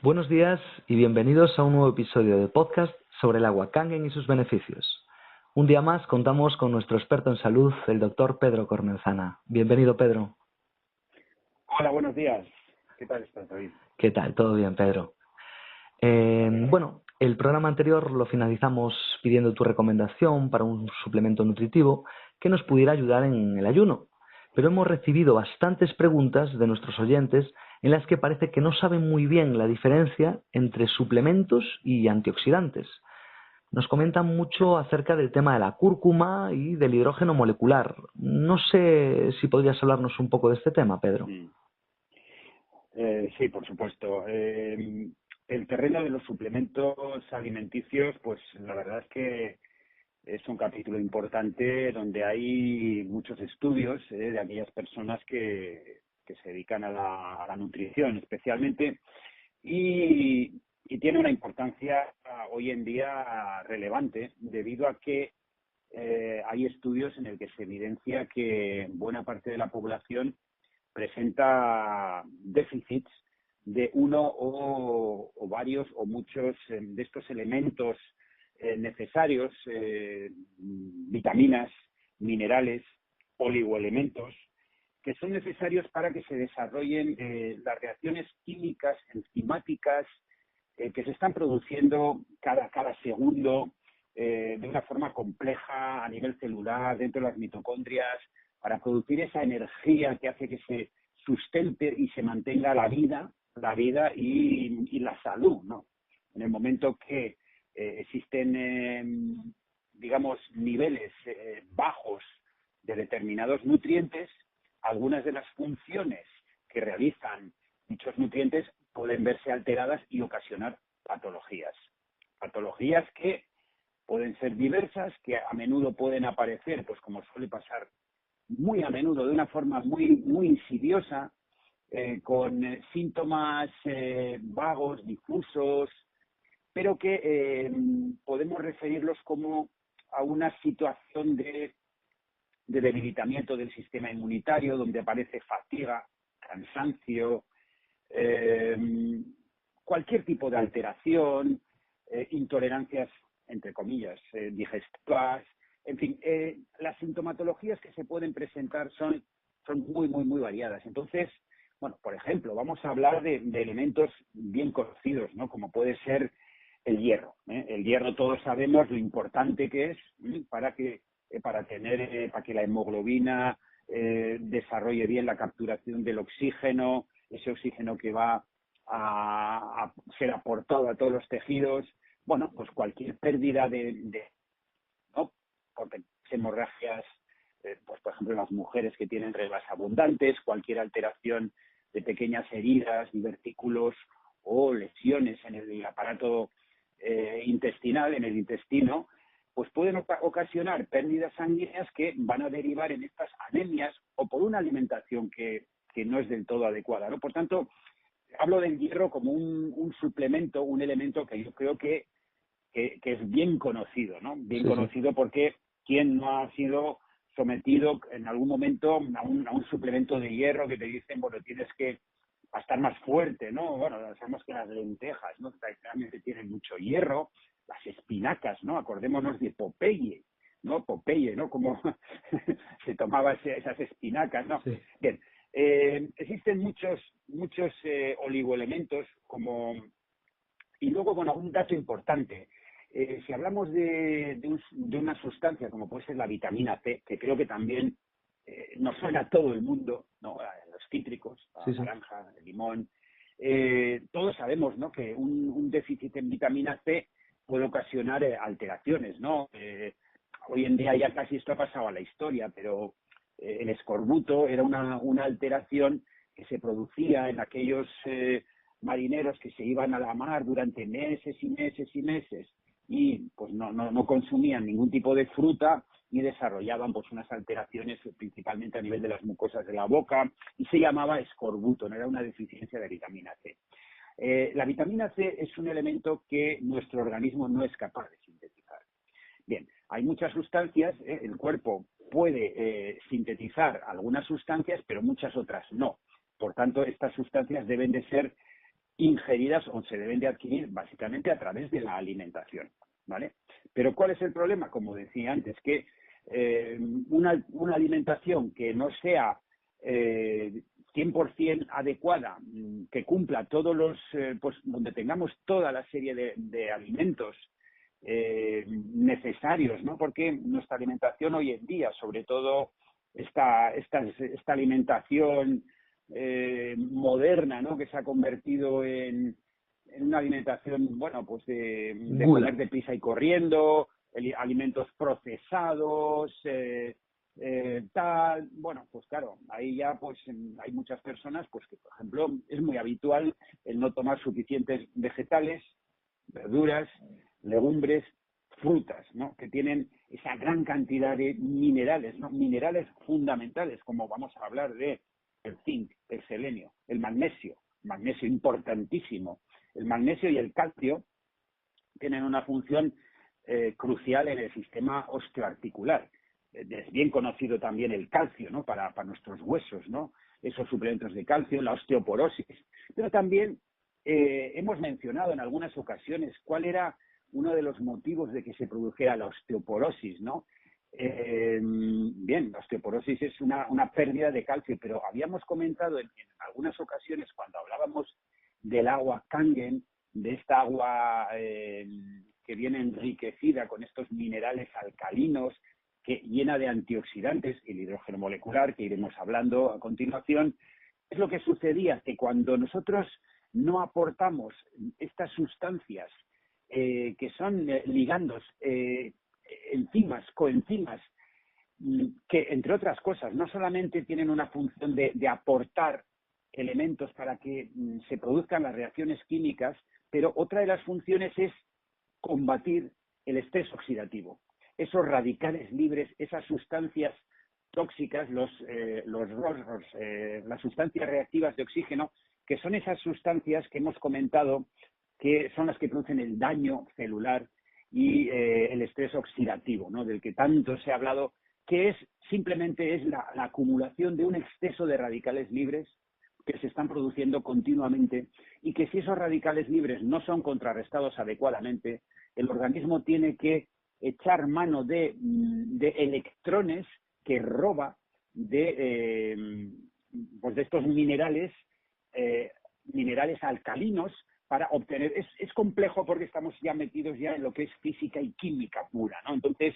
Buenos días y bienvenidos a un nuevo episodio de podcast sobre el agua Kangen y sus beneficios. Un día más contamos con nuestro experto en salud, el doctor Pedro Cornezana. Bienvenido, Pedro. Hola, buenos días. ¿Qué tal estás, David? ¿Qué tal? ¿Todo bien, Pedro? El programa anterior lo finalizamos pidiendo tu recomendación para un suplemento nutritivo que nos pudiera ayudar en el ayuno. Pero hemos recibido bastantes preguntas de nuestros oyentes en las que parece que no saben muy bien la diferencia entre suplementos y antioxidantes. Nos comentan mucho acerca del tema de la cúrcuma y del hidrógeno molecular. No sé si podrías hablarnos un poco de este tema, Pedro. Sí, por supuesto. El terreno de los suplementos alimenticios, pues la verdad es que es un capítulo importante donde hay muchos estudios de aquellas personas que se dedican a la nutrición especialmente y tiene una importancia hoy en día relevante debido a que hay estudios en el que se evidencia que buena parte de la población presenta déficits de uno o varios o muchos de estos elementos necesarios, vitaminas, minerales, oligoelementos, que son necesarios para que se desarrollen las reacciones químicas, enzimáticas, que se están produciendo cada segundo de una forma compleja a nivel celular, dentro de las mitocondrias, para producir esa energía que hace que se sustente y se mantenga la vida y la salud, ¿no? En el momento que existen, digamos, niveles bajos de determinados nutrientes, algunas de las funciones que realizan dichos nutrientes pueden verse alteradas y ocasionar patologías. Patologías que pueden ser diversas, que a menudo pueden aparecer, pues como suele pasar muy a menudo, de una forma muy insidiosa, con síntomas vagos, difusos, pero que podemos referirlos como a una situación de debilitamiento del sistema inmunitario, donde aparece fatiga, cansancio, cualquier tipo de alteración, intolerancias, entre comillas, digestivas, en fin, las sintomatologías que se pueden presentar son muy variadas. Entonces, bueno, por ejemplo, vamos a hablar de elementos bien conocidos, ¿no? Como puede ser el hierro. El hierro todos sabemos lo importante que es para que la hemoglobina desarrolle bien la capturación del oxígeno, ese oxígeno que va a ser aportado a todos los tejidos. Bueno, pues cualquier pérdida ¿no? Porque hemorragias, pues por ejemplo las mujeres que tienen reglas abundantes, cualquier alteración de pequeñas heridas, divertículos o lesiones en el aparato intestinal, en el intestino, pues pueden ocasionar pérdidas sanguíneas que van a derivar en estas anemias o por una alimentación que no es del todo adecuada, ¿no? Por tanto, hablo del hierro como un suplemento, un elemento que yo creo que es bien conocido, ¿no? Bien conocido porque quien no ha sido sometido en algún momento a un suplemento de hierro que te dicen, bueno, tienes que estar más fuerte, ¿no? Bueno, sabemos que las lentejas, ¿no? Tradicionalmente tienen mucho hierro, las espinacas, ¿no? Acordémonos de Popeye, ¿no? Popeye, ¿no? Como se tomaba esas espinacas, ¿no? Sí. Bien, existen muchos oligoelementos y luego, bueno, un dato importante. Si hablamos de una sustancia como puede ser la vitamina C, que creo que también nos suena a todo el mundo, ¿no? A los cítricos, la naranja, el limón, todos sabemos, ¿no? Que un déficit en vitamina C puede ocasionar alteraciones, ¿no? Hoy en día ya casi esto ha pasado a la historia, pero el escorbuto era una alteración que se producía en aquellos marineros que se iban a la mar durante meses y meses y meses y pues no consumían ningún tipo de fruta y desarrollaban pues unas alteraciones principalmente a nivel de las mucosas de la boca y se llamaba escorbuto, no era una deficiencia de vitamina C. La vitamina C es un elemento que nuestro organismo no es capaz de sintetizar. Bien, hay muchas sustancias, el cuerpo puede sintetizar algunas sustancias, pero muchas otras no. Por tanto, estas sustancias deben de ser ingeridas o se deben de adquirir básicamente a través de la alimentación, ¿vale? Pero ¿cuál es el problema? Como decía antes, que una alimentación que no sea 100% adecuada, que cumpla todos los, pues donde tengamos toda la serie de alimentos necesarios, ¿no? Porque nuestra alimentación hoy en día, sobre todo esta alimentación moderna, ¿no? Que se ha convertido en una alimentación, bueno, pues de comer deprisa y corriendo, alimentos procesados, tal, bueno, pues claro, ahí ya pues hay muchas personas pues que, por ejemplo, es muy habitual el no tomar suficientes vegetales, verduras, legumbres, frutas, ¿no? Que tienen esa gran cantidad de minerales, ¿no? Minerales fundamentales, como vamos a hablar de el zinc, el selenio, el magnesio importantísimo. El magnesio y el calcio tienen una función crucial en el sistema osteoarticular. Es bien conocido también el calcio, ¿no? Para nuestros huesos, ¿no? Esos suplementos de calcio, la osteoporosis. Pero también hemos mencionado en algunas ocasiones cuál era uno de los motivos de que se produjera la osteoporosis, ¿no? Bien, la osteoporosis es una pérdida de calcio, pero habíamos comentado en algunas ocasiones cuando hablábamos del agua Kangen, de esta agua que viene enriquecida con estos minerales alcalinos, que llena de antioxidantes, el hidrógeno molecular, que iremos hablando a continuación. Es lo que sucedía, que cuando nosotros no aportamos estas sustancias que son ligandos, enzimas, coenzimas, que entre otras cosas no solamente tienen una función de aportar elementos para que se produzcan las reacciones químicas, pero otra de las funciones es combatir el estrés oxidativo. Esos radicales libres, esas sustancias tóxicas, las sustancias reactivas de oxígeno, que son esas sustancias que hemos comentado que son las que producen el daño celular y el estrés oxidativo, ¿no? Del que tanto se ha hablado, que simplemente es la acumulación de un exceso de radicales libres que se están produciendo continuamente y que si esos radicales libres no son contrarrestados adecuadamente, el organismo tiene que echar mano de electrones que roba de estos minerales alcalinos para obtener. Es complejo porque estamos ya metidos ya en lo que es física y química pura, ¿no? Entonces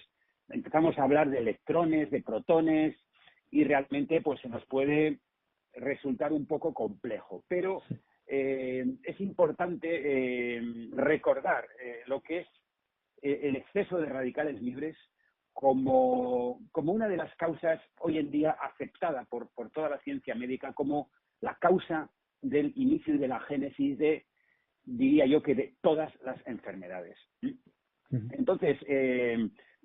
empezamos a hablar de electrones, de protones y realmente pues se nos puede resultar un poco complejo, pero es importante recordar lo que es el exceso de radicales libres como una de las causas hoy en día aceptada por toda la ciencia médica como la causa del inicio y de la génesis de, diría yo, que de todas las enfermedades. Entonces,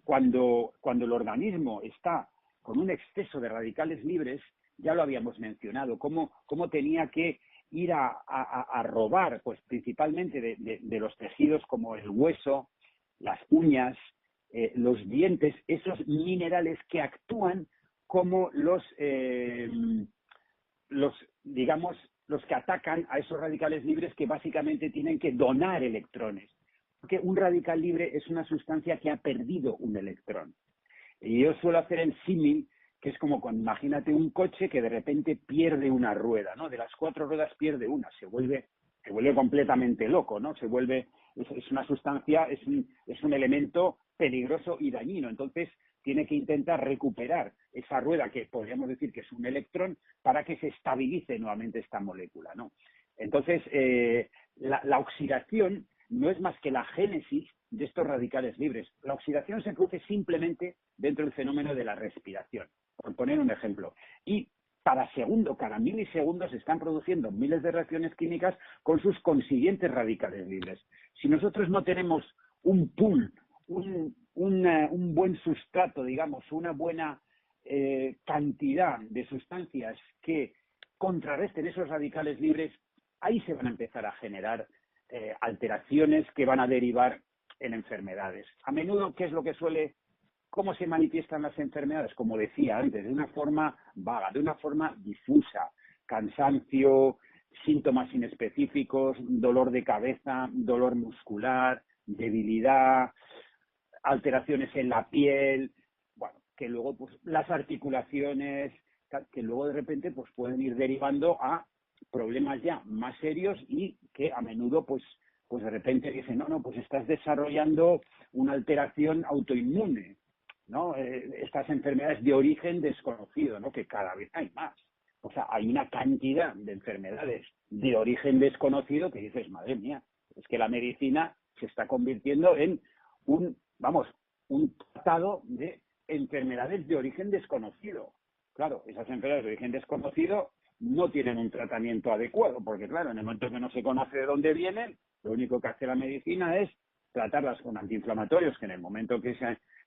cuando el organismo está con un exceso de radicales libres, ya lo habíamos mencionado, cómo tenía que ir a robar, pues principalmente de los tejidos como el hueso, las uñas, los dientes, esos minerales que actúan como los que atacan a esos radicales libres que básicamente tienen que donar electrones. Porque un radical libre es una sustancia que ha perdido un electrón. Y yo suelo hacer el símil, que es como cuando imagínate un coche que de repente pierde una rueda, ¿no? De las 4 ruedas pierde una, se vuelve completamente loco, ¿no? Es una sustancia, es un elemento peligroso y dañino. Entonces tiene que intentar recuperar esa rueda, que podríamos decir que es un electrón, para que se estabilice nuevamente esta molécula, ¿no? Entonces, la oxidación no es más que la génesis de estos radicales libres. La oxidación se produce simplemente dentro del fenómeno de la respiración, por poner un ejemplo. Y cada milisegundo se están produciendo miles de reacciones químicas con sus consiguientes radicales libres. Si nosotros no tenemos un pool, un buen sustrato, digamos, una buena cantidad de sustancias que contrarresten esos radicales libres, ahí se van a empezar a generar alteraciones que van a derivar en enfermedades. A menudo, ¿qué es lo que cómo se manifiestan las enfermedades? Como decía antes, de una forma vaga, de una forma difusa, cansancio, síntomas inespecíficos, dolor de cabeza, dolor muscular, debilidad, alteraciones en la piel, bueno, que luego pues las articulaciones, que luego de repente pues pueden ir derivando a problemas ya más serios y que a menudo pues de repente dicen, no, pues estás desarrollando una alteración autoinmune, ¿no? Estas enfermedades de origen desconocido, ¿no? Que cada vez hay más. O sea, hay una cantidad de enfermedades de origen desconocido que dices, madre mía, es que la medicina se está convirtiendo en un tratado de enfermedades de origen desconocido. Claro, esas enfermedades de origen desconocido no tienen un tratamiento adecuado, porque claro, en el momento que no se conoce de dónde vienen, lo único que hace la medicina es tratarlas con antiinflamatorios, que en el momento que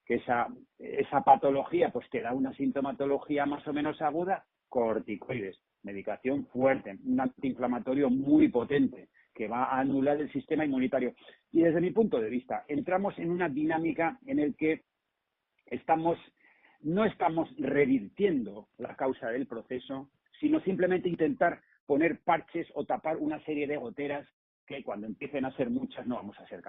esa patología pues te da una sintomatología más o menos aguda, corticoides, medicación fuerte, un antiinflamatorio muy potente que va a anular el sistema inmunitario. Y desde mi punto de vista, entramos en una dinámica en la que no estamos revirtiendo la causa del proceso, sino simplemente intentar poner parches o tapar una serie de goteras que cuando empiecen a ser muchas no vamos a ser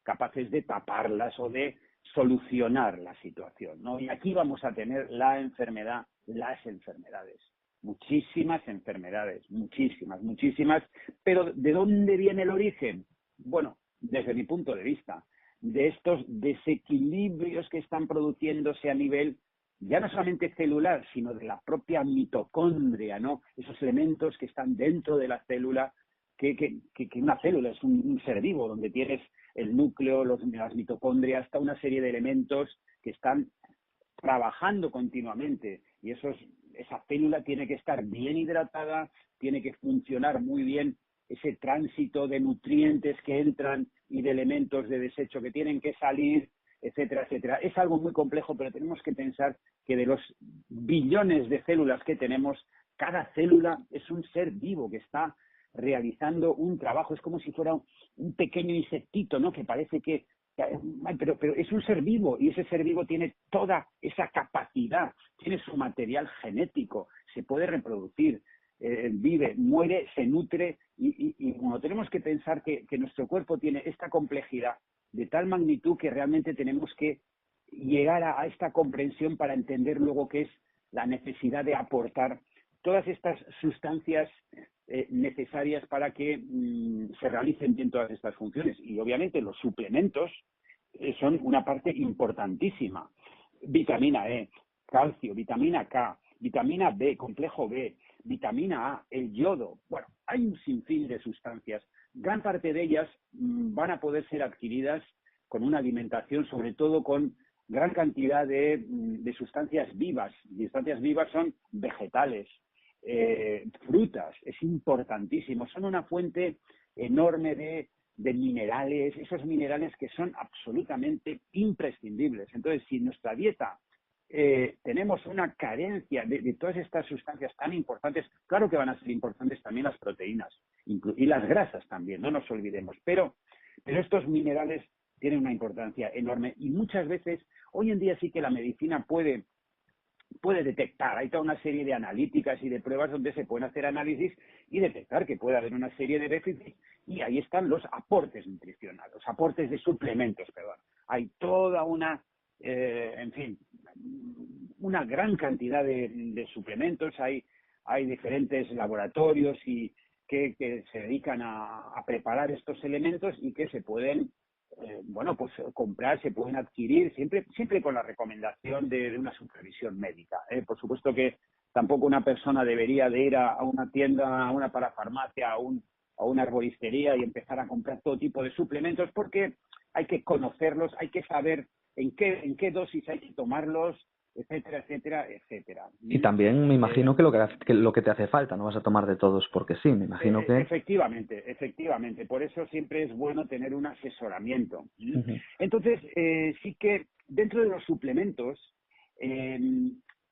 capaces de taparlas o de solucionar la situación, ¿no? Y aquí vamos a tener las enfermedades, muchísimas enfermedades, muchísimas, pero ¿de dónde viene el origen? Bueno, desde mi punto de vista, de estos desequilibrios que están produciéndose a nivel ya no solamente celular, sino de la propia mitocondria, ¿no? Esos elementos que están dentro de la célula, que una célula es un ser vivo, donde tienes el núcleo, las mitocondrias, hasta una serie de elementos que están trabajando continuamente. Y esa célula tiene que estar bien hidratada, tiene que funcionar muy bien ese tránsito de nutrientes que entran y de elementos de desecho que tienen que salir, etcétera, etcétera. Es algo muy complejo, pero tenemos que pensar que de los billones de células que tenemos, cada célula es un ser vivo que está realizando un trabajo. Es como si fuera un pequeño insectito, ¿no? Que parece que pero es un ser vivo, y ese ser vivo tiene toda esa capacidad, tiene su material genético, se puede reproducir, vive, muere, se nutre, y bueno, tenemos que pensar que nuestro cuerpo tiene esta complejidad de tal magnitud que realmente tenemos que llegar a esta comprensión para entender luego qué es la necesidad de aportar todas estas sustancias necesarias para que se realicen bien todas estas funciones. Y obviamente los suplementos son una parte importantísima. Vitamina E, calcio, vitamina K, vitamina B, complejo B, vitamina A, el yodo. Bueno, hay un sinfín de sustancias. Gran parte de ellas van a poder ser adquiridas con una alimentación, sobre todo con gran cantidad de sustancias vivas. Y sustancias vivas son vegetales, frutas, es importantísimo. Son una fuente enorme de minerales, esos minerales que son absolutamente imprescindibles. Entonces, si en nuestra dieta tenemos una carencia de todas estas sustancias tan importantes, claro que van a ser importantes también las proteínas y las grasas también, no nos olvidemos, pero estos minerales tienen una importancia enorme, y muchas veces, hoy en día sí que la medicina puede detectar, hay toda una serie de analíticas y de pruebas donde se pueden hacer análisis y detectar que puede haber una serie de déficits, y ahí están los aportes nutricionales, los aportes de suplementos, perdón. Hay toda una, una gran cantidad de suplementos, hay diferentes laboratorios que se dedican a preparar estos elementos y que se pueden comprar, se pueden adquirir, siempre con la recomendación de una supervisión médica. Por supuesto que tampoco una persona debería de ir a una tienda, a una parafarmacia, a una arboristería y empezar a comprar todo tipo de suplementos, porque hay que conocerlos, hay que saber en qué dosis hay que tomarlos, etcétera, etcétera, etcétera. Y también me imagino que lo que te hace falta, no vas a tomar de todos porque sí, me imagino que... Efectivamente. Por eso siempre es bueno tener un asesoramiento. Entonces, sí que dentro de los suplementos,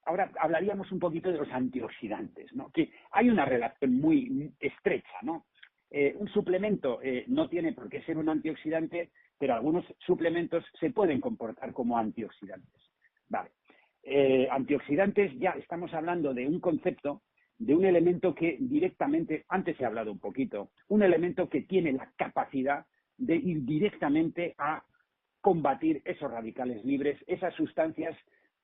ahora hablaríamos un poquito de los antioxidantes, ¿no? Que hay una relación muy estrecha, ¿no? Un suplemento no tiene por qué ser un antioxidante, pero algunos suplementos se pueden comportar como antioxidantes. Vale. Antioxidantes, ya estamos hablando de un concepto de un elemento que directamente, antes he hablado un poquito, un elemento que tiene la capacidad de ir directamente a combatir esos radicales libres, esas sustancias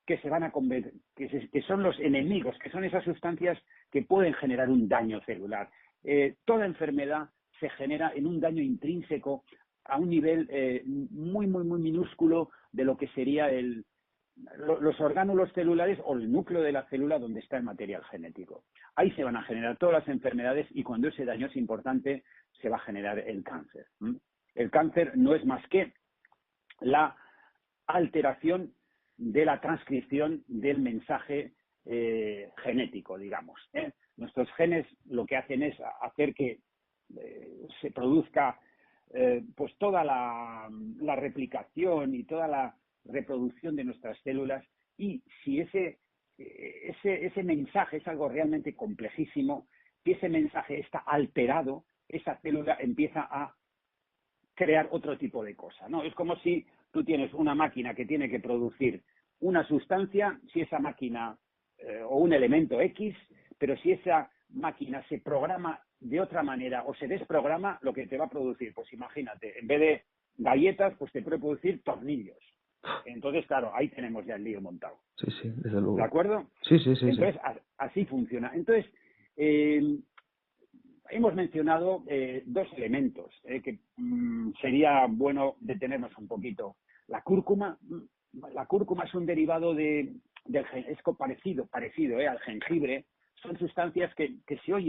que se van a convertir, que son los enemigos, que son esas sustancias que pueden generar un daño celular. Toda enfermedad se genera en un daño intrínseco a un nivel muy minúsculo de lo que sería los orgánulos celulares o el núcleo de la célula donde está el material genético. Ahí se van a generar todas las enfermedades y cuando ese daño es importante se va a generar el cáncer. El cáncer no es más que la alteración de la transcripción del mensaje genético, digamos. Nuestros genes lo que hacen es hacer que se produzca pues toda la replicación y toda la reproducción de nuestras células, y si ese mensaje es algo realmente complejísimo, si ese mensaje está alterado, esa célula empieza a crear otro tipo de cosa, ¿no? Es como si tú tienes una máquina que tiene que producir una sustancia, si esa máquina o un elemento X, pero si esa máquina se programa de otra manera o se desprograma, lo que te va a producir, pues imagínate, en vez de galletas, pues te puede producir tornillos. Entonces, claro, ahí tenemos ya el lío montado. Sí, sí, desde luego. ¿De acuerdo? Sí. Entonces, así funciona. Entonces, hemos mencionado dos elementos que sería bueno detenernos un poquito. La cúrcuma es un derivado es parecido al jengibre. Son sustancias que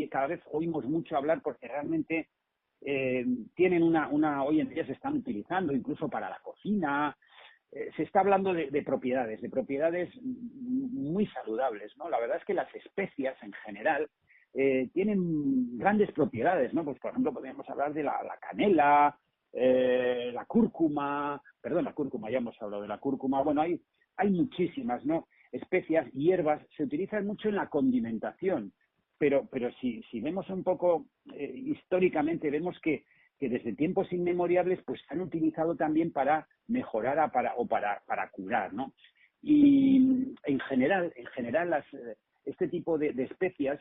cada vez oímos mucho hablar porque realmente tienen hoy en día se están utilizando incluso para la cocina. Se está hablando de propiedades muy saludables, ¿no? La verdad es que las especias en general tienen grandes propiedades, ¿no? Pues por ejemplo podríamos hablar de la canela, la cúrcuma, ya hemos hablado de la cúrcuma. Bueno, hay muchísimas, ¿no? Especias, hierbas, se utilizan mucho en la condimentación, pero si vemos un poco históricamente, vemos que desde tiempos inmemoriales pues se han utilizado también para mejorar para curar, ¿no? Y en general este tipo de especias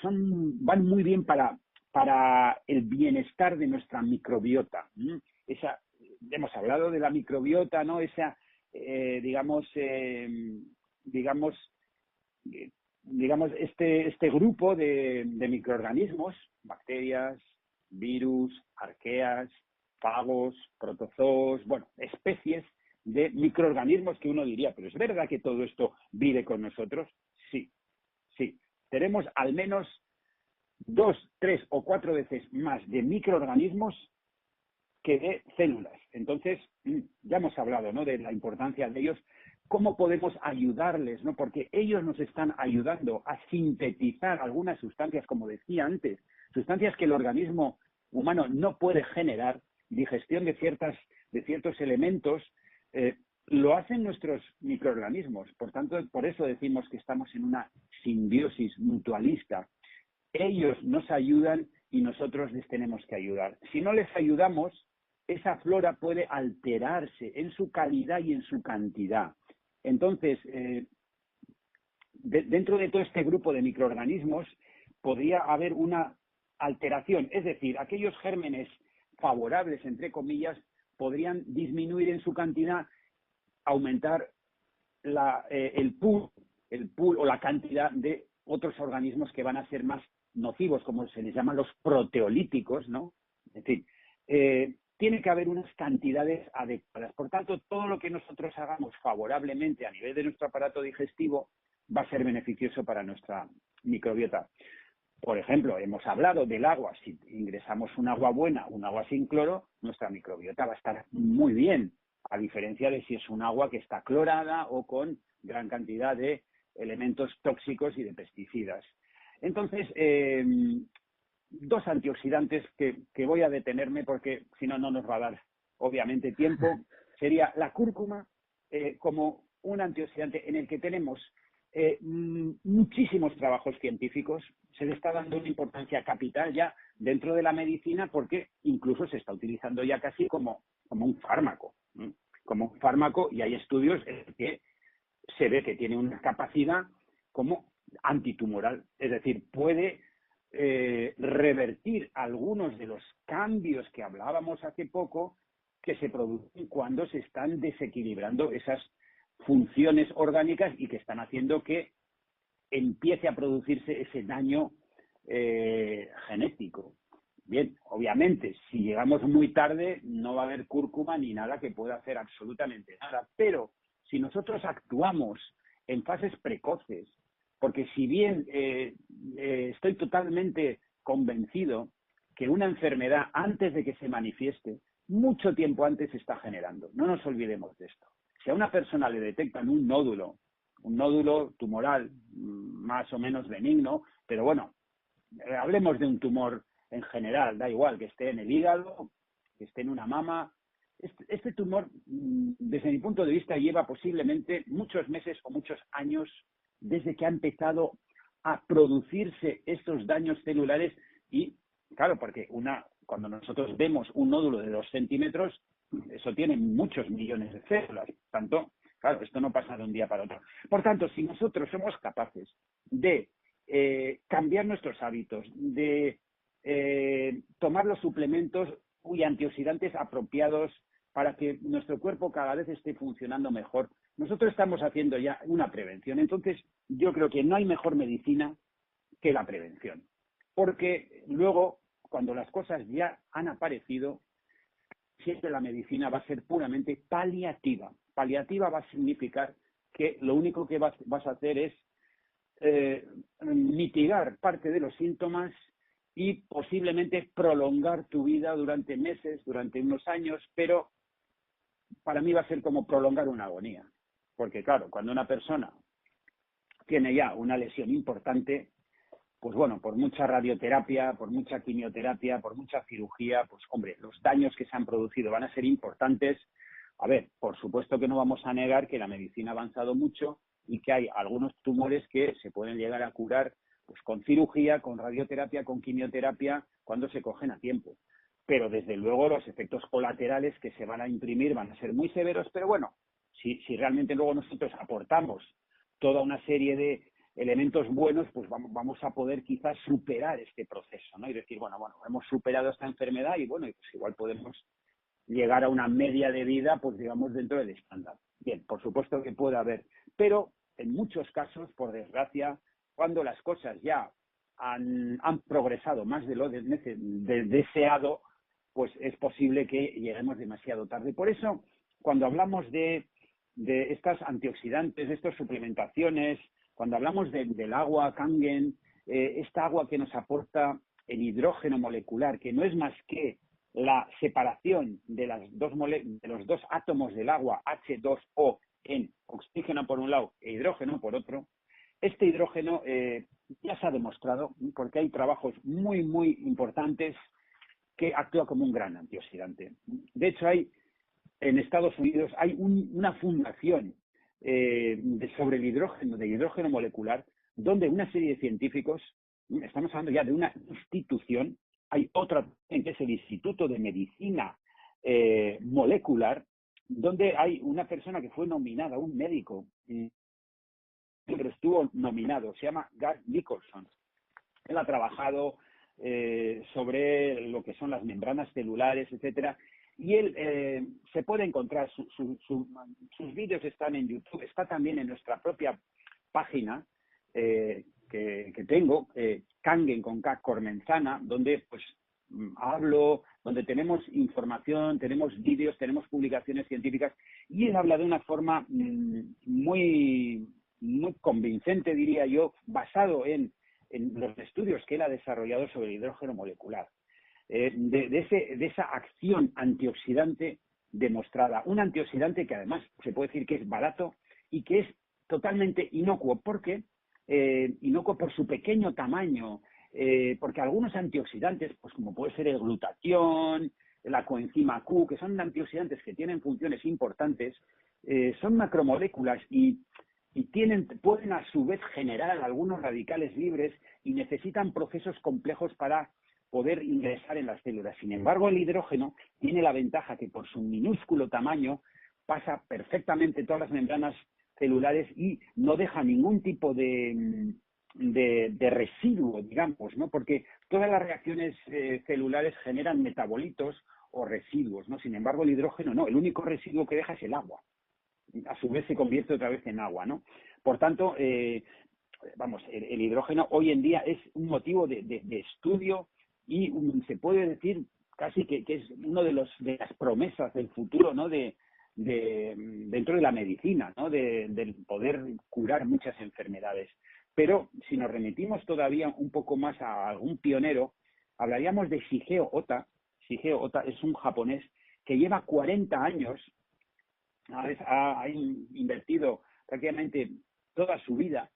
van muy bien para el bienestar de nuestra microbiota. Hemos hablado de la microbiota, ¿no? Digamos este grupo de microorganismos, bacterias, virus, arqueas, fagos, protozoos, bueno, especies de microorganismos que uno diría, pero ¿es verdad que todo esto vive con nosotros? Sí. Tenemos al menos 2, 3 o 4 veces más de microorganismos que de células. Entonces, ya hemos hablado, ¿no?, de la importancia de ellos. ¿Cómo podemos ayudarles, no? Porque ellos nos están ayudando a sintetizar algunas sustancias, como decía antes, sustancias que el organismo humano no puede generar, digestión de ciertos elementos, lo hacen nuestros microorganismos. Por tanto, por eso decimos que estamos en una simbiosis mutualista. Ellos nos ayudan y nosotros les tenemos que ayudar. Si no les ayudamos, esa flora puede alterarse en su calidad y en su cantidad. Entonces, dentro de todo este grupo de microorganismos podría haber una alteración, es decir, aquellos gérmenes favorables, entre comillas, podrían disminuir en su cantidad, aumentar el pool o la cantidad de otros organismos que van a ser más nocivos, como se les llaman los proteolíticos, ¿no? En fin, tiene que haber unas cantidades adecuadas. Por tanto, todo lo que nosotros hagamos favorablemente a nivel de nuestro aparato digestivo va a ser beneficioso para nuestra microbiota. Por ejemplo, hemos hablado del agua. Si ingresamos un agua buena, un agua sin cloro, nuestra microbiota va a estar muy bien, a diferencia de si es un agua que está clorada o con gran cantidad de elementos tóxicos y de pesticidas. Entonces, dos antioxidantes que voy a detenerme porque si no, no nos va a dar obviamente tiempo, sería la cúrcuma como un antioxidante en el que tenemos muchísimos trabajos científicos. Se le está dando una importancia capital ya dentro de la medicina porque incluso se está utilizando ya casi como un fármaco, y hay estudios en que se ve que tiene una capacidad como antitumoral, es decir, puede revertir algunos de los cambios que hablábamos hace poco que se producen cuando se están desequilibrando esas funciones orgánicas y que están haciendo que empiece a producirse ese daño genético. Bien, obviamente, si llegamos muy tarde no va a haber cúrcuma ni nada que pueda hacer absolutamente nada, pero si nosotros actuamos en fases precoces, porque si bien estoy totalmente convencido que una enfermedad, antes de que se manifieste, mucho tiempo antes se está generando. No nos olvidemos de esto. Si a una persona le detectan un nódulo tumoral más o menos benigno, pero bueno, hablemos de un tumor en general, da igual, que esté en el hígado, que esté en una mama. Este tumor, desde mi punto de vista, lleva posiblemente muchos meses o muchos años desde que ha empezado a producirse estos daños celulares y, claro, porque cuando nosotros vemos un nódulo de 2 centímetros, eso tiene muchos millones de células. Tanto, claro, esto no pasa de un día para otro. Por tanto, si nosotros somos capaces de cambiar nuestros hábitos, de tomar los suplementos y antioxidantes apropiados para que nuestro cuerpo cada vez esté funcionando mejor, nosotros estamos haciendo ya una prevención. Entonces, yo creo que no hay mejor medicina que la prevención. Porque luego, cuando las cosas ya han aparecido, siempre la medicina va a ser puramente paliativa. Paliativa va a significar que lo único que vas a hacer es mitigar parte de los síntomas y posiblemente prolongar tu vida durante meses, durante unos años, pero para mí va a ser como prolongar una agonía. Porque claro, cuando una persona tiene ya una lesión importante, pues bueno, por mucha radioterapia, por mucha quimioterapia, por mucha cirugía, pues hombre, los daños que se han producido van a ser importantes. A ver, por supuesto que no vamos a negar que la medicina ha avanzado mucho y que hay algunos tumores que se pueden llegar a curar pues con cirugía, con radioterapia, con quimioterapia, cuando se cogen a tiempo. Pero desde luego los efectos colaterales que se van a imprimir van a ser muy severos, pero bueno, si realmente luego nosotros aportamos toda una serie de elementos buenos, pues vamos a poder quizás superar este proceso, ¿no? Y decir, bueno, hemos superado esta enfermedad y bueno, pues igual podemos llegar a una media de vida, pues digamos, dentro del estándar. Bien, por supuesto que puede haber, pero en muchos casos, por desgracia, cuando las cosas ya han progresado más de lo deseado, pues es posible que lleguemos demasiado tarde. Por eso, cuando hablamos de estas antioxidantes, de estas suplementaciones, cuando hablamos del agua Kangen, esta agua que nos aporta el hidrógeno molecular, que no es más que la separación de los dos átomos del agua, H2O, en oxígeno por un lado e hidrógeno por otro, este hidrógeno ya se ha demostrado, porque hay trabajos muy, muy importantes, que actúa como un gran antioxidante. De hecho, en Estados Unidos hay una fundación sobre el hidrógeno, de hidrógeno molecular, donde una serie de científicos, estamos hablando ya de una institución, hay otra que es el Instituto de Medicina Molecular, donde hay una persona que fue nominada, un médico, pero estuvo nominado, se llama Gary Nicholson. Él ha trabajado sobre lo que son las membranas celulares, etcétera, y él se puede encontrar, sus vídeos están en YouTube, está también en nuestra propia página que tengo, Kangen con K, Cormenzana, donde pues hablo, donde tenemos información, tenemos vídeos, tenemos publicaciones científicas, y él habla de una forma muy, muy convincente, diría yo, basado en los estudios que él ha desarrollado sobre el hidrógeno molecular, de esa acción antioxidante demostrada. Un antioxidante que además se puede decir que es barato y que es totalmente inocuo. ¿Por qué? Inocuo por su pequeño tamaño, porque algunos antioxidantes, pues como puede ser el glutatión, la coenzima Q, que son antioxidantes que tienen funciones importantes, son macromoléculas y pueden a su vez generar algunos radicales libres y necesitan procesos complejos para poder ingresar en las células. Sin embargo, el hidrógeno tiene la ventaja que por su minúsculo tamaño pasa perfectamente todas las membranas celulares y no deja ningún tipo de de residuo, digamos, ¿no? Porque todas las reacciones celulares generan metabolitos o residuos, ¿no? Sin embargo, el hidrógeno no, el único residuo que deja es el agua. A su vez se convierte otra vez en agua, ¿no? Por tanto, vamos, el hidrógeno hoy en día es un motivo de estudio y se puede decir casi que es uno de las promesas del futuro, ¿no? Dentro de la medicina, ¿no? Del poder curar muchas enfermedades. Pero si nos remitimos todavía un poco más a algún pionero, hablaríamos de Shigeo Ota. Shigeo Ota es un japonés que lleva 40 años, ha invertido prácticamente toda su vida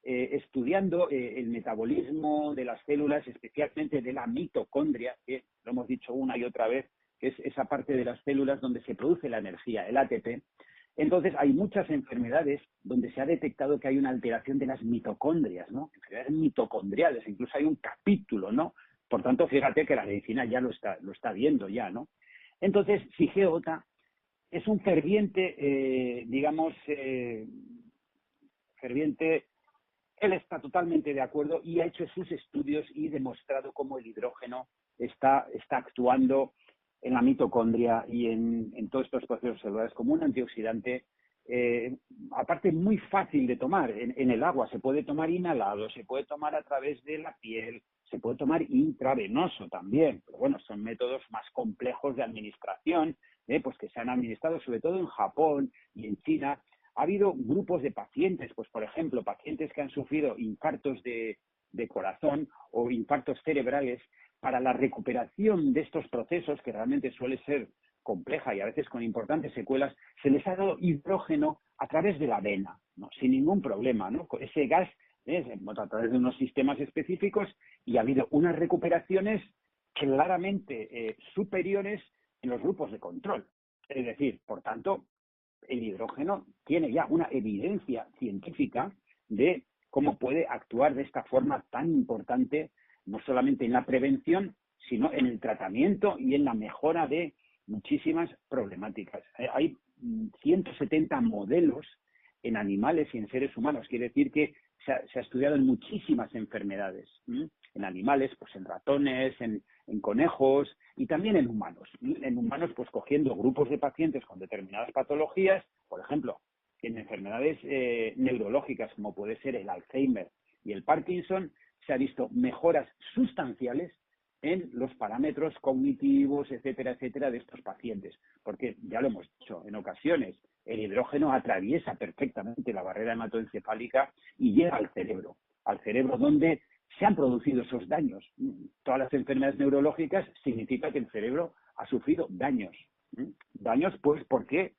estudiando el metabolismo de las células, especialmente de la mitocondria, que lo hemos dicho una y otra vez, que es esa parte de las células donde se produce la energía, el ATP. Entonces, hay muchas enfermedades donde se ha detectado que hay una alteración de las mitocondrias, ¿no? Enfermedades mitocondriales, incluso hay un capítulo, ¿no? Por tanto, fíjate que la medicina ya lo está viendo ya, ¿no? Entonces, Shigeo Ota es un ferviente, ferviente. Él está totalmente de acuerdo y ha hecho sus estudios y demostrado cómo el hidrógeno está actuando en la mitocondria y en todos estos procesos celulares como un antioxidante, aparte muy fácil de tomar. En el agua se puede tomar inhalado, se puede tomar a través de la piel, se puede tomar intravenoso también. Pero bueno, son métodos más complejos de administración, pues que se han administrado sobre todo en Japón y en China. Ha habido grupos de pacientes, pues por ejemplo, pacientes que han sufrido infartos de corazón o infartos cerebrales. Para la recuperación de estos procesos, que realmente suele ser compleja y a veces con importantes secuelas, se les ha dado hidrógeno a través de la vena, ¿no? Sin ningún problema, ¿no? Ese gas a través de unos sistemas específicos, y ha habido unas recuperaciones claramente superiores en los grupos de control. Es decir, por tanto, el hidrógeno tiene ya una evidencia científica de cómo puede actuar de esta forma tan importante, no solamente en la prevención, sino en el tratamiento y en la mejora de muchísimas problemáticas. Hay 170 modelos en animales y en seres humanos. Quiere decir que se ha estudiado en muchísimas enfermedades. En animales, pues en ratones, en conejos y también en humanos. En humanos, pues cogiendo grupos de pacientes con determinadas patologías, por ejemplo, en enfermedades neurológicas como puede ser el Alzheimer y el Parkinson, se ha visto mejoras sustanciales en los parámetros cognitivos, etcétera, etcétera, de estos pacientes. Porque, ya lo hemos dicho en ocasiones, el hidrógeno atraviesa perfectamente la barrera hematoencefálica y llega al cerebro donde se han producido esos daños. Todas las enfermedades neurológicas significa que el cerebro ha sufrido daños. Daños, pues, porque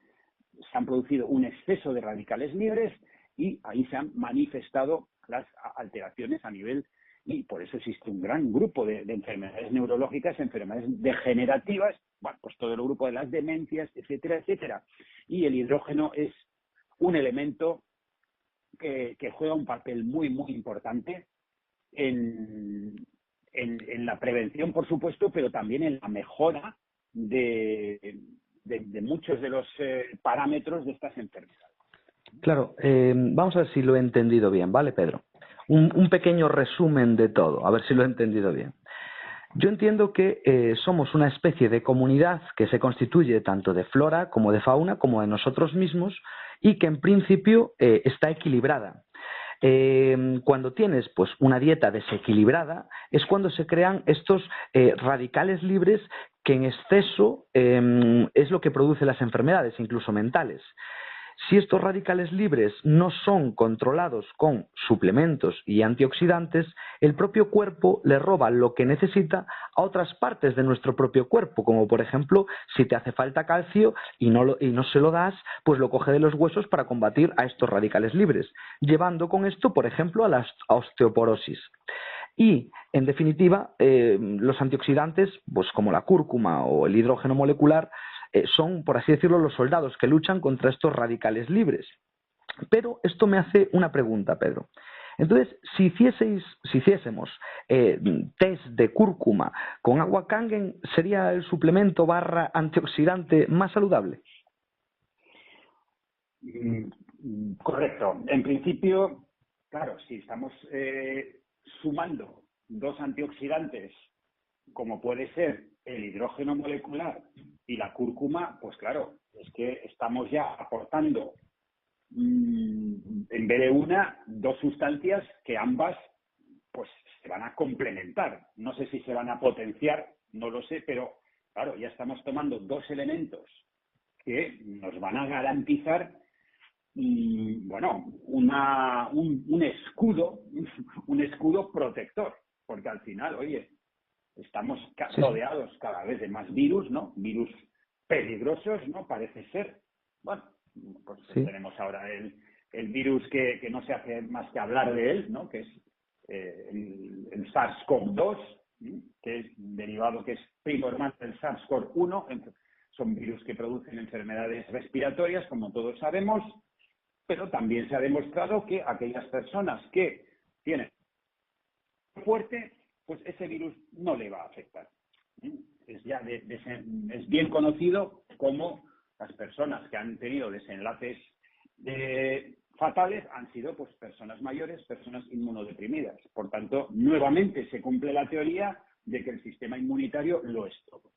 se han producido un exceso de radicales libres y ahí se han manifestado las alteraciones a nivel, y por eso existe un gran grupo de enfermedades neurológicas, enfermedades degenerativas, bueno, pues todo el grupo de las demencias, etcétera, etcétera. Y el hidrógeno es un elemento que juega un papel muy, muy importante en la prevención, por supuesto, pero también en la mejora de muchos de los parámetros de estas enfermedades. Claro, vamos a ver si lo he entendido bien, ¿vale, Pedro? Un pequeño resumen de todo, a ver si lo he entendido bien. Yo entiendo que somos una especie de comunidad que se constituye tanto de flora como de fauna, como de nosotros mismos, y que en principio está equilibrada. Cuando tienes pues una dieta desequilibrada es cuando se crean estos radicales libres que en exceso es lo que produce las enfermedades, incluso mentales. Si estos radicales libres no son controlados con suplementos y antioxidantes, el propio cuerpo le roba lo que necesita a otras partes de nuestro propio cuerpo, como por ejemplo, si te hace falta calcio y no se lo das, pues lo coge de los huesos para combatir a estos radicales libres, llevando con esto, por ejemplo, a la osteoporosis. Y, en definitiva, los antioxidantes, pues como la cúrcuma o el hidrógeno molecular, son, por así decirlo, los soldados que luchan contra estos radicales libres. Pero esto me hace una pregunta, Pedro. Entonces, si hiciésemos test de cúrcuma con agua Kangen, ¿sería el suplemento / antioxidante más saludable? Correcto. En principio, claro, si estamos sumando dos antioxidantes, como puede ser el hidrógeno molecular y la cúrcuma, pues claro, es que estamos ya aportando, en vez de una, dos sustancias que ambas pues se van a complementar. No sé si se van a potenciar, no lo sé, pero claro, ya estamos tomando dos elementos que nos van a garantizar, bueno, un escudo, un escudo protector, porque al final, oye, estamos Sí, sí. rodeados cada vez de más virus, ¿no? Virus peligrosos, ¿no? Parece ser. Bueno, pues Sí. tenemos ahora el virus que no se hace más que hablar de él, ¿no? Que es el SARS-CoV-2, que es derivado, que es primo hermano del SARS-CoV-1. Son virus que producen enfermedades respiratorias, como todos sabemos, pero también se ha demostrado que aquellas personas que tienen fuerte, pues ese virus no le va a afectar. Es ya es bien conocido como las personas que han tenido desenlaces fatales han sido pues personas mayores, personas inmunodeprimidas. Por tanto, nuevamente se cumple la teoría de que el sistema inmunitario lo es todo.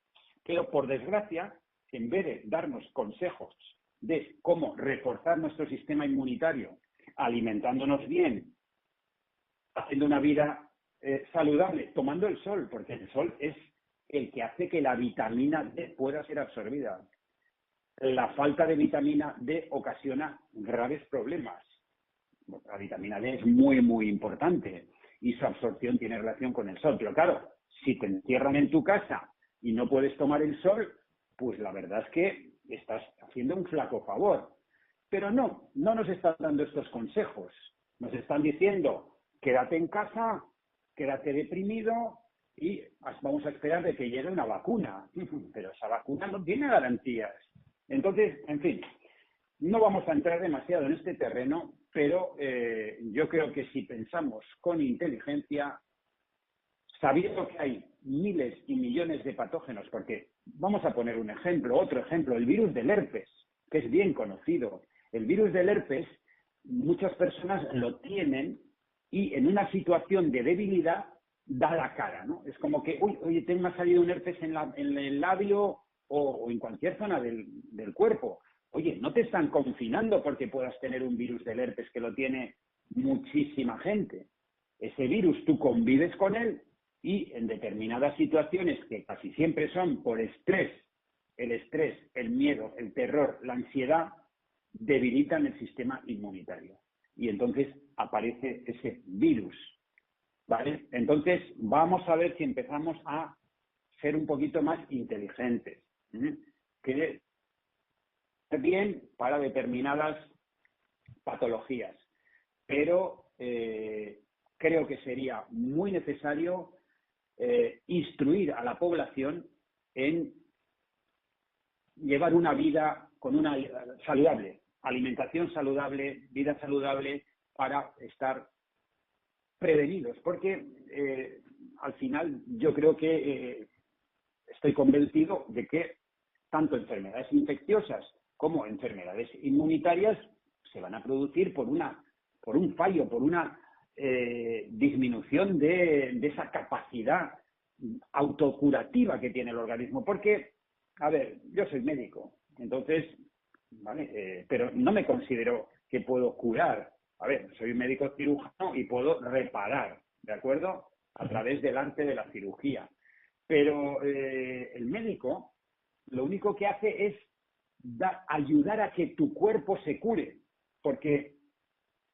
Pero por desgracia, en vez de darnos consejos de cómo reforzar nuestro sistema inmunitario, alimentándonos bien, haciendo una vida saludable, tomando el sol, porque el sol es el que hace que la vitamina D pueda ser absorbida. La falta de vitamina D ocasiona graves problemas. La vitamina D es muy, muy importante y su absorción tiene relación con el sol. Pero claro, si te encierran en tu casa y no puedes tomar el sol, pues la verdad es que estás haciendo un flaco favor. Pero no nos están dando estos consejos. Nos están diciendo, quédate en casa, quédate deprimido y vamos a esperar de que llegue una vacuna. Pero esa vacuna no tiene garantías. Entonces, en fin, no vamos a entrar demasiado en este terreno, pero yo creo que si pensamos con inteligencia, sabiendo que hay miles y millones de patógenos, porque vamos a poner un ejemplo, otro ejemplo, el virus del herpes, que es bien conocido. El virus del herpes, muchas personas lo tienen y en una situación de debilidad da la cara, ¿no? Es como que, uy, oye, me ha salido un herpes en el labio o en cualquier zona del cuerpo. Oye, no te están confinando porque puedas tener un virus del herpes que lo tiene muchísima gente. Ese virus tú convives con él y en determinadas situaciones, que casi siempre son por estrés, el miedo, el terror, la ansiedad, debilitan el sistema inmunitario. Y entonces aparece ese virus, ¿vale? Entonces vamos a ver si empezamos a ser un poquito más inteligentes, que bien para determinadas patologías, pero creo que sería muy necesario instruir a la población en llevar una vida con una saludable, alimentación saludable, vida saludable, para estar prevenidos, porque al final yo creo que estoy convencido de que tanto enfermedades infecciosas como enfermedades inmunitarias se van a producir por un fallo, por una disminución de esa capacidad autocurativa que tiene el organismo. Porque, a ver, yo soy médico, entonces, ¿vale? Pero no me considero que puedo curar. A ver, soy un médico cirujano y puedo reparar, ¿de acuerdo? A través del arte de la cirugía. Pero el médico lo único que hace es ayudar a que tu cuerpo se cure, porque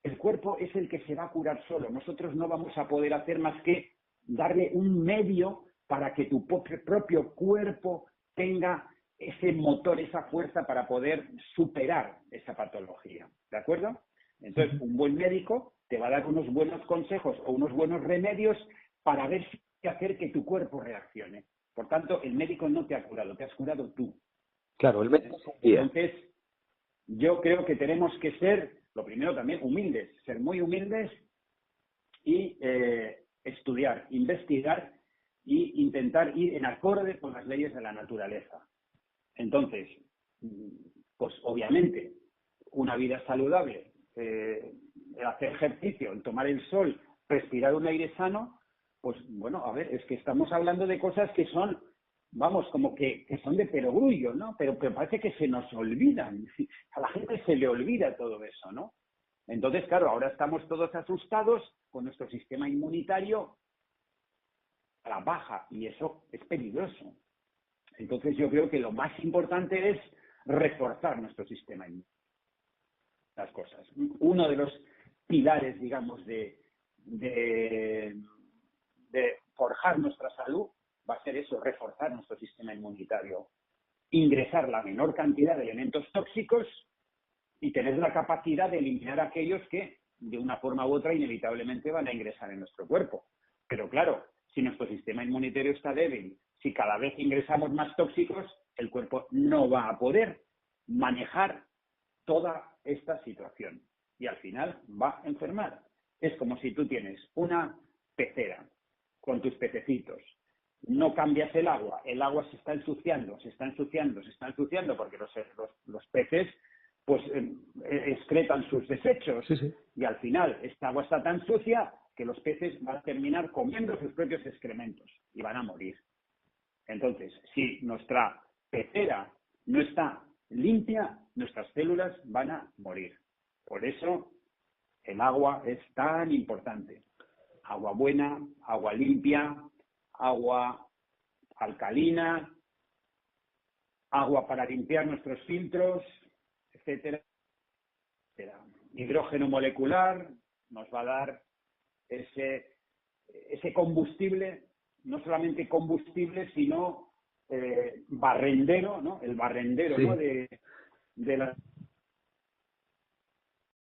el cuerpo es el que se va a curar solo. Nosotros no vamos a poder hacer más que darle un medio para que tu propio cuerpo tenga ese motor, esa fuerza para poder superar esa patología. ¿De acuerdo? Entonces, un buen médico te va a dar unos buenos consejos o unos buenos remedios para ver si hacer que tu cuerpo reaccione. Por tanto, el médico no te ha curado, te has curado tú. Claro, el médico es un guía. Entonces, yo creo que tenemos que ser, lo primero también, humildes, ser muy humildes y estudiar, investigar e intentar ir en acorde con las leyes de la naturaleza. Entonces, pues obviamente, una vida saludable el hacer ejercicio, el tomar el sol, respirar un aire sano, pues bueno, a ver, es que estamos hablando de cosas que son, vamos, como que son de perogrullo, ¿no? Pero parece que se nos olvidan. A la gente se le olvida todo eso, ¿no? Entonces, claro, ahora estamos todos asustados con nuestro sistema inmunitario a la baja y eso es peligroso. Entonces, yo creo que lo más importante es reforzar nuestro sistema inmunitario. Las cosas. Uno de los pilares, digamos, de forjar nuestra salud va a ser eso, reforzar nuestro sistema inmunitario, ingresar la menor cantidad de elementos tóxicos y tener la capacidad de eliminar aquellos que, de una forma u otra, inevitablemente van a ingresar en nuestro cuerpo. Pero claro, si nuestro sistema inmunitario está débil, si cada vez ingresamos más tóxicos, el cuerpo no va a poder manejar toda esta situación y al final va a enfermar. Es como si tú tienes una pecera con tus pececitos, no cambias el agua se está ensuciando porque los peces pues excretan sus desechos Sí, sí. y al final esta agua está tan sucia que los peces van a terminar comiendo sus propios excrementos y van a morir. Entonces, si nuestra pecera no está limpia, nuestras células van a morir. Por eso el agua es tan importante. Agua buena, agua limpia, agua alcalina, agua para limpiar nuestros filtros, etcétera, etcétera. Hidrógeno molecular nos va a dar ese combustible, no solamente combustible, sino barrendero, ¿no? El barrendero, Sí. ¿no? de las